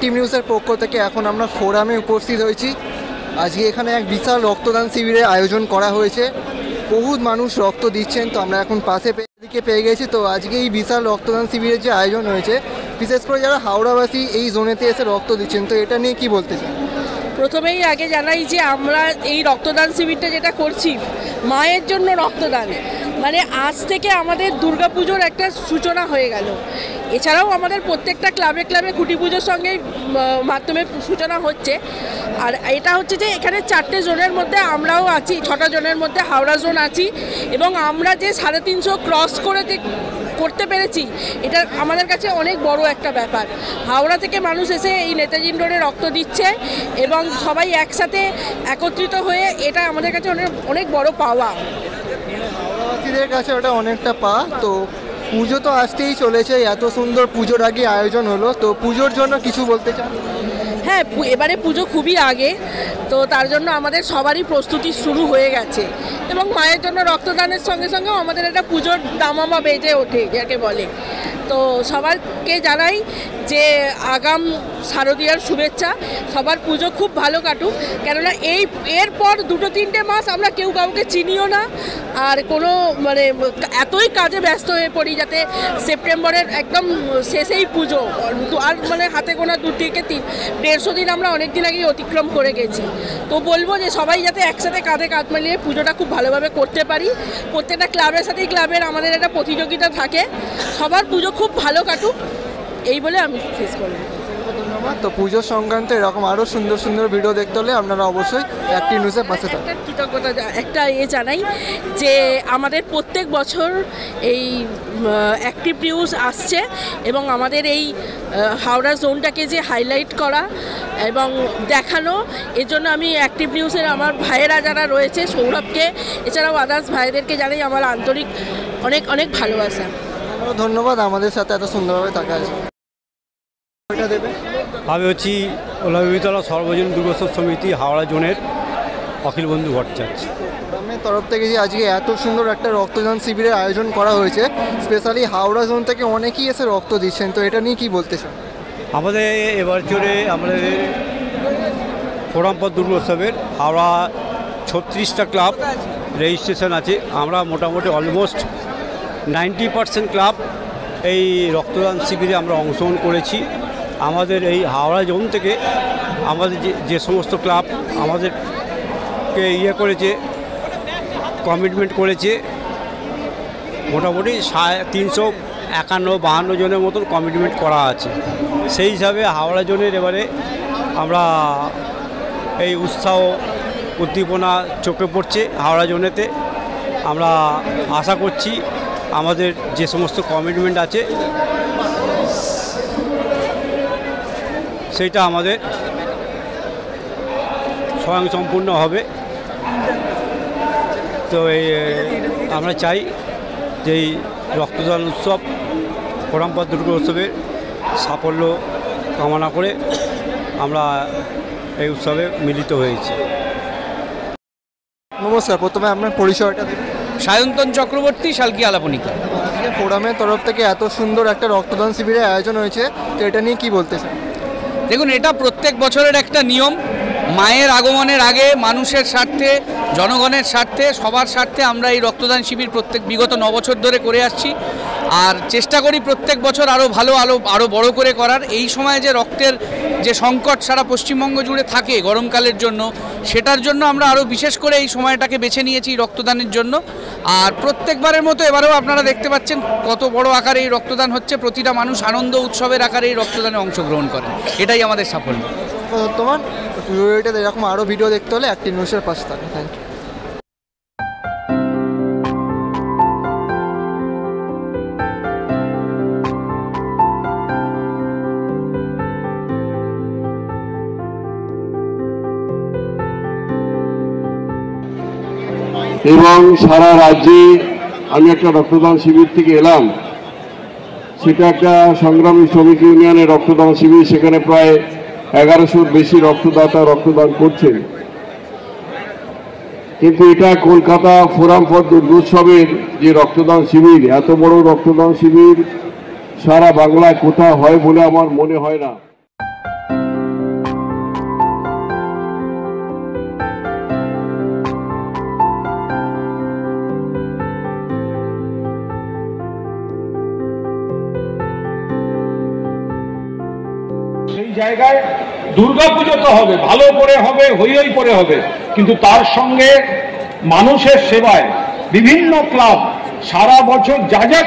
Active নিউজের পক্ষ থেকে এখন আমরা ফোরামে উপস্থিত হয়েছি। আজকে এখানে এক বিশাল রক্তদান শিবিরের আয়োজন করা হয়েছে। বহুত মানুষ রক্ত দিচ্ছেন, তো আমরা এখন পাশে দিকে পেয়ে গেছি। তো আজকে এই বিশাল রক্তদান শিবিরের যে আয়োজন হয়েছে, বিশেষ করে যারা হাওড়াবাসী এই জোনেতে এসে রক্ত দিচ্ছেন, তো এটা নিয়ে কি বলতে চান? প্রথমেই আগে জানাই যে আমরা এই রক্তদান শিবিরটা যেটা করছি মায়ের জন্য রক্তদান, মানে আজ থেকে আমাদের দুর্গাপুজোর একটা সূচনা হয়ে গেল। এছাড়াও আমাদের প্রত্যেকটা ক্লাবে ক্লাবে খুঁটি পুজোর সঙ্গে মাধ্যমে সূচনা হচ্ছে। আর এটা হচ্ছে যে এখানে 4টে জোনের মধ্যে আমরাও আছি, 6টা জোনের মধ্যে হাওড়া জোন আছি, এবং আমরা যে 350 ক্রস করে যে করতে পেরেছি এটা আমাদের কাছে অনেক বড় একটা ব্যাপার। হাওড়া থেকে মানুষ এসে এই নেতাজি রোডে রক্ত দিচ্ছে এবং সবাই একসাথে একত্রিত হয়ে, এটা আমাদের কাছে অনেক বড় পাওয়া। হাওড়াবাসীদের কাছে ওটা অনেকটা তো পুজো তো আসতেই চলেছে, এত সুন্দর পুজোর আগে আয়োজন হলো, তো পুজোর জন্য কিছু বলতে চান? হ্যাঁ, এবারে পুজো খুবই আগে, তো তার জন্য আমাদের সবারই প্রস্তুতি শুরু হয়ে গেছে এবং মায়ের জন্য রক্তদানের সঙ্গে সঙ্গেও আমাদের একটা পুজোর দামামা বেজে ওঠে যাকে বলে। তো সবাইকে জানাই যে আগাম শারদীয়ার শুভেচ্ছা, সবার পুজো খুব ভালো কাটুক, কেননা এরপর 2-3টে মাস আমরা কেউ কাউকে চিনিও না, আর কোনো মানে এতই কাজে ব্যস্ত হয়ে পড়ি যাতে সেপ্টেম্বরের একদম শেষেই পুজো, আর মানে হাতে গোনা 2 থেকে 150 দিন আমরা অনেক দিন আগেই অতিক্রম করে গেছি। তো বলবো যে সবাই যাতে একসাথে কাঁধে কাঁধ মিলিয়ে পুজোটা খুব ভালোভাবে করতে পারি। প্রত্যেকটা ক্লাবের সাথেই ক্লাবের আমাদের একটা প্রতিযোগিতা থাকে, সবার পুজো খুব ভালো কাটুক, এই বলে আমি শেষ করব। ধন্যবাদ। তো পুজোর সংক্রান্ত এরকম আরও সুন্দর সুন্দর ভিডিও দেখতে হলে আপনারা অবশ্যই অ্যাক্টিভ নিউজের পাশে থাকুন। কৃতজ্ঞতা একটা জানাই যে আমাদের প্রত্যেক বছর এই অ্যাক্টিভ নিউজ আসছে এবং আমাদের এই হাওড়া জোনটাকে যে হাইলাইট করা এবং দেখানো, এর জন্য আমি অ্যাক্টিভ নিউজের আমার ভাইয়েরা যারা রয়েছে, সৌরভকে, এছাড়াও আদার্স ভাইদেরকে জানাই আমার আন্তরিক অনেক অনেক ভালোবাসা। ধন্যবাদ আমাদের সাথে এত সুন্দরভাবে থাকা আছে। আমি হচ্ছি ওলাবিতলা সর্বজন দুর্গোৎসব সমিতি হাওড়া জোনের অখিল বন্ধু ভট্টাচার্য। গ্রামের তরফ থেকে যে আজকে এত সুন্দর একটা রক্তদান শিবিরের আয়োজন করা হয়েছে, স্পেশালি হাওড়া জোন থেকে অনেকেই এসে রক্ত দিচ্ছেন, তো এটা নিয়ে কি বলতে চান? আমাদের এবার জোরে আমাদের ফোরামপথ দুর্গোৎসবের হাওড়া 36টা ক্লাব রেজিস্ট্রেশন আছে। আমরা মোটামুটি অলমোস্ট 90% ক্লাব এই রক্তদান শিবিরে আমরা অংশগ্রহণ করেছি। আমাদের এই হাওড়া জোন থেকে আমাদের যে সমস্ত ক্লাব আমাদেরকে করেছে, কমিটমেন্ট করেছে, মোটামুটি 351-52 জনের মতন কমিটমেন্ট করা আছে। সেই হিসাবে হাওড়া জোনের এবারে আমরা এই উৎসাহ উদ্দীপনা চোখে পড়ছে হাওড়া জোনেতে। আমরা আশা করছি আমাদের যে সমস্ত কমিটমেন্ট আছে সেইটা আমাদের স্বয়ংসম্পূর্ণ হবে। তো আমরা চাই যে এই রক্তদান উৎসব ফোরামপথ দুর্গোৎসবের সাফল্য কামনা করে আমরা এই উৎসবে মিলিত হয়েছি। নমস্কার, প্রথমে আপনার পরিচয়টা দেবেন। সায়ন্তন চক্রবর্তী, শালকি আলাপনিকা। আজকে ফোরামের তরফ থেকে এত সুন্দর একটা রক্তদান শিবিরের আয়োজন হয়েছে, তো এটা নিয়ে কি বলতে চান? দেখুন, এটা প্রত্যেক বছরের একটা নিয়ম। মায়ের আগমনের আগে মানুষের স্বার্থে, জনগণের স্বার্থে, সবার স্বার্থে আমরা এই রক্তদান শিবির বিগত 9 বছর ধরে করে আসছি। আর চেষ্টা করি প্রত্যেক বছর আরও বড় করে করার। এই সময় যে রক্তের যে সংকট সারা পশ্চিমবঙ্গ জুড়ে থাকে গরমকালের জন্য, সেটার জন্য আমরা আরও বিশেষ করে এই সময়টাকে বেছে নিয়েছি রক্তদানের জন্য। আর প্রত্যেকবারের মতো এবারেও আপনারা দেখতে পাচ্ছেন কত বড় আকারে এই রক্তদান হচ্ছে। প্রতিটা মানুষ আনন্দ উৎসবের আকারে এই রক্তদানে অংশগ্রহণ করেন, এটাই আমাদের সাফল্য। বর্তমান ভিডিওটা এরকম আরও ভিডিও দেখতে হলে অ্যাক্টিভ নিউজের পাশে থাকুন। Thank you. এবং সারা রাজ্যে আমি একটা রক্তদান শিবির থেকে এলাম, সেটা একটা সংগ্রামী শ্রমিক ইউনিয়নের রক্তদান শিবির। সেখানে প্রায় 1100-র বেশি রক্তদাতা রক্তদান করছেন। কিন্তু এটা কলকাতা ফোরামপথ দুর্গোৎসবের যে রক্তদান শিবির, এত বড় রক্তদান শিবির সারা বাংলায় কোথাও হয় বলে আমার মনে হয় না। সেই জায়গায় দুর্গাপুজো তো হবে, ভালো করে হবে, হই হই করে হবে, কিন্তু তার সঙ্গে মানুষের সেবায় বিভিন্ন ক্লাব সারা বছর যা যা